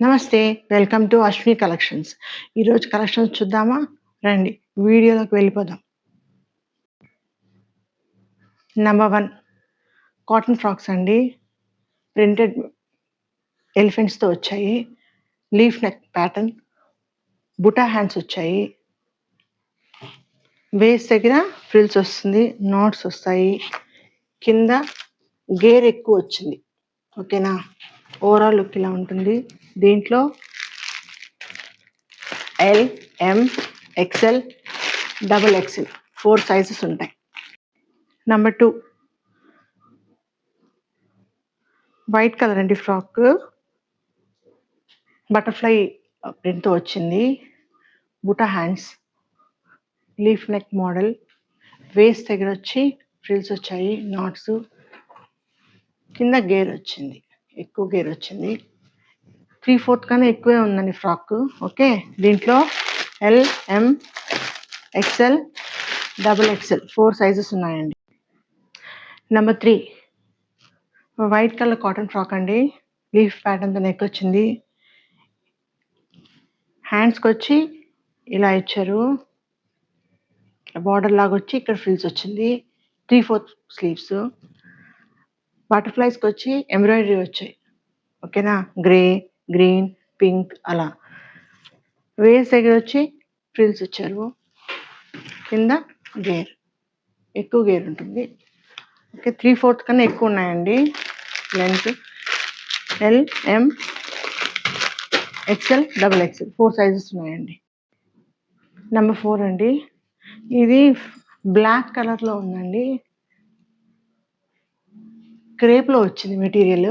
నమస్తే, welcome to Ashwini collections. ఈరోజు collections చూద్దామా? రండి వీడియోలోకి వెళ్ళిపోదాం. నెంబర్ 1 కాటన్ ఫ్రాక్స్ అండి. ప్రింటెడ్ ఎలిఫెంట్స్తో వచ్చాయి. లీఫ్ నెక్ ప్యాటర్న్, బుటా హ్యాండ్స్ వచ్చాయి. వేస్ట్ దగ్గర ఫ్రిల్స్ వస్తుంది, నాట్స్ వస్తాయి. కింద గేర్ ఎక్కువ వచ్చింది. ఓకేనా? ఓవరాల్ లుక్ ఇలా ఉంటుంది. దీంట్లో L, M, XL, double XL 4 sizes ఉంటాయి. నెంబర్ 2 వైట్ కలర్ అండి. ఫ్రాక్ బటర్ఫ్లై ప్రింట్తో వచ్చింది. బుటా hands, leaf neck model. Waist దగ్గర వచ్చి ఫ్రిల్స్ వచ్చాయి, నాట్స్. కింద గేర్ వచ్చింది, ఎక్కువ గేర్ వచ్చింది. 3/4 కన్నా ఎక్కువే ఉందండి ఫ్రాక్. ఓకే, దీంట్లో L, M, XL, double XL 4 sizes ఉన్నాయండి. Number 3 white colour cotton frock అండి. లీఫ్ ప్యాటర్న్తో నెక్ వచ్చింది. హ్యాండ్స్కి వచ్చి ఇలా ఇచ్చారు, బార్డర్ లాగా వచ్చి ఇక్కడ ఫ్రిల్స్ వచ్చింది. 3/4 స్లీవ్స్. బటర్ఫ్లైస్కి వచ్చి ఎంబ్రాయిడరీ వచ్చాయి. ఓకేనా? గ్రే, గ్రీన్, పింక్ అలా. వేస్ట్ దగ్గర వచ్చి ఫ్రిల్స్ ఇచ్చారు. కింద గేర్, ఎక్కువ గేర్ ఉంటుంది. ఓకే, 3/4 కన్నా ఎక్కువ ఉన్నాయండి length. L, M, XL, double XL 4 sizes ఉన్నాయండి. నెంబర్ 4 అండి. ఇది బ్లాక్ కలర్లో ఉందండి. క్రేప్లో వచ్చింది మెటీరియల్.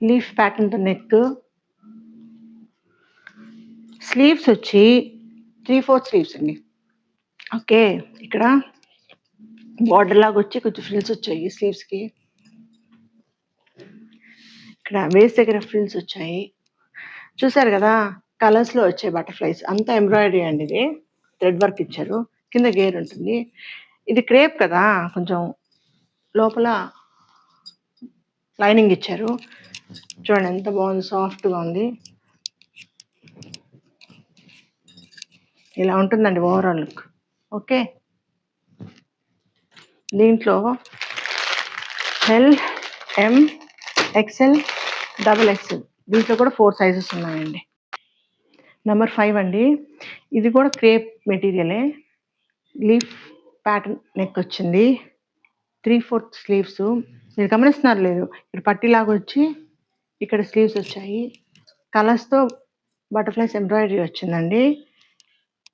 లీఫ్ ప్యాటర్న్తో నెక్. స్లీవ్స్ వచ్చి 3/4 స్లీవ్స్ అండి. ఓకే, ఇక్కడ బార్డర్ లాగా వచ్చి కొంచెం ఫ్రిల్స్ వచ్చాయి స్లీవ్స్కి. ఇక్కడ వేస్ట్ దగ్గర ఫ్రిల్స్ వచ్చాయి. చూసారు కదా, కలర్స్లో వచ్చాయి బటర్ఫ్లైస్. అంతా ఎంబ్రాయిడరీ అండి. ఇది థ్రెడ్ వర్క్ ఇచ్చారు. కింద గేర్ ఉంటుంది. ఇది క్రేప్ కదా, కొంచెం లోపల లైనింగ్ ఇచ్చారు. చూడండి ఎంత బాగుంది, సాఫ్ట్గా ఉంది. ఇలా ఉంటుందండి ఓవరాల్ లుక్. ఓకే, దీంట్లో L, M, XL, double XL దీంట్లో కూడా 4 సైజెస్ ఉన్నాయండి. నెంబర్ 5 అండి. ఇది కూడా క్రేప్ మెటీరియలే. లీఫ్ ప్యాటర్న్ నెక్ వచ్చింది. 3/4 స్లీవ్స్. మీరు గమనిస్తున్నారు లేదు, ఇక్కడ పట్టీలాగా వచ్చి ఇక్కడ స్లీవ్స్ వచ్చాయి. కలర్స్తో బటర్ఫ్లైస్ ఎంబ్రాయిడరీ వచ్చిందండి.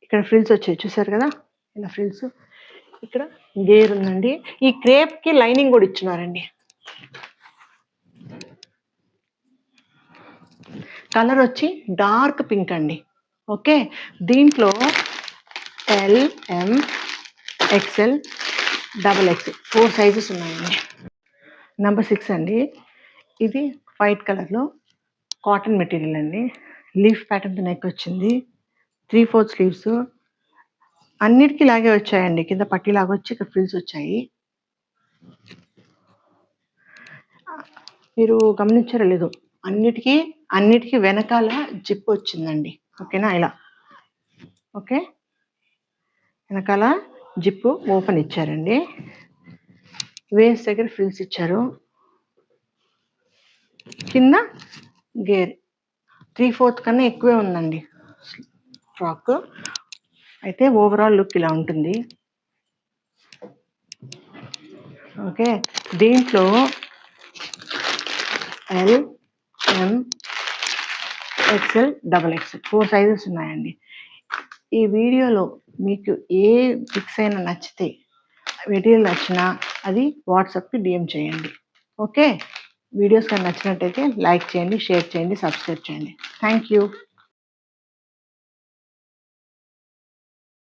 ఇక్కడ ఫ్రిల్స్ వచ్చాయి, చూసారు కదా, ఇలా ఫ్రిల్స్. ఇక్కడ గేర్ ఉందండి. ఈ క్రేప్కి లైనింగ్ కూడా ఇచ్చినారండి. కలర్ వచ్చి డార్క్ పింక్ అండి. ఓకే, దీంట్లో L, M, XL, double XL 4 sizes ఉన్నాయండి. నెంబర్ 6 అండి. ఇది వైట్ కలర్లో కాటన్ మెటీరియల్ అండి. లీఫ్ ప్యాటర్న్తో నెక్ వచ్చింది. 3/4 స్లీవ్స్. అన్నిటికీ ఇలాగే వచ్చాయండి. కింద పట్టీలాగా వచ్చి ఇక్కడ ఫ్రిల్స్ వచ్చాయి. మీరు గమనించారో లేదు, అన్నిటికీ వెనకాల జిప్ వచ్చిందండి. ఓకేనా? ఇలా. ఓకే, వెనకాల జిప్పు ఓపెన్ ఇచ్చారండి. వేస్ట్ దగ్గర ఫ్రిల్స్ ఇచ్చారు. కింద గేర్ 3/4 కన్నా ఎక్కువే ఉందండి ఫ్రాక్. అయితే ఓవరాల్ లుక్ ఇలా ఉంటుంది. ఓకే, దీంట్లో L, M, XL, double XL 4 sizes ఉన్నాయండి. ఈ వీడియోలో మీకు ఏ పిక్స్ అయినా నచ్చితే, మెటీరియల్ నచ్చినా అది వాట్సాప్కి డిఎం చేయండి. ఓకే, వీడియోస్ కానీ నచ్చినట్టయితే లైక్ చేయండి, షేర్ చేయండి, సబ్స్క్రైబ్ చేయండి. Thank you.